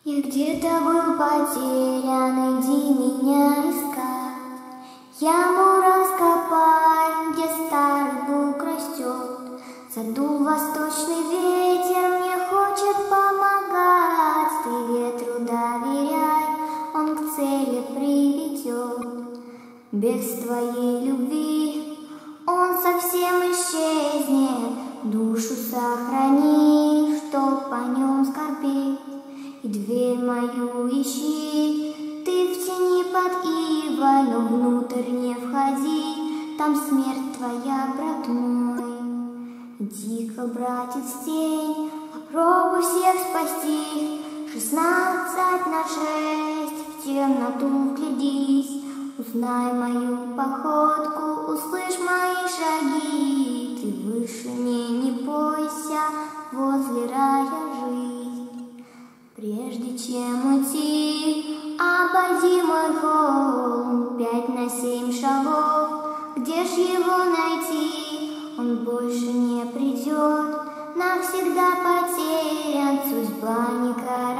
Я где-то был потерян, иди меня искать. Яму раскопай, где старый бук растет. Задул восточный ветер, мне хочет помогать. Ты ветру доверяй, он к цели приведет. Без твоей любви он совсем исчезнет. Душу сохрани, чтоб по нем скорбеть. И дверь мою ищи, ты в тени под ивой, но внутрь не входи, там смерть твоя, брат мой. Иди-ка, братец, в тень, попробуй всех спасти. 16:6, в темноту вглядись, узнай мою походку, услышь мои шаги. Ты выше не бойся, возле рая жить. Прежде чем уйти, обойди мой холм 5 на 7 шагов. Где ж его найти? Он больше не придет, навсегда потерян, судьба никакая.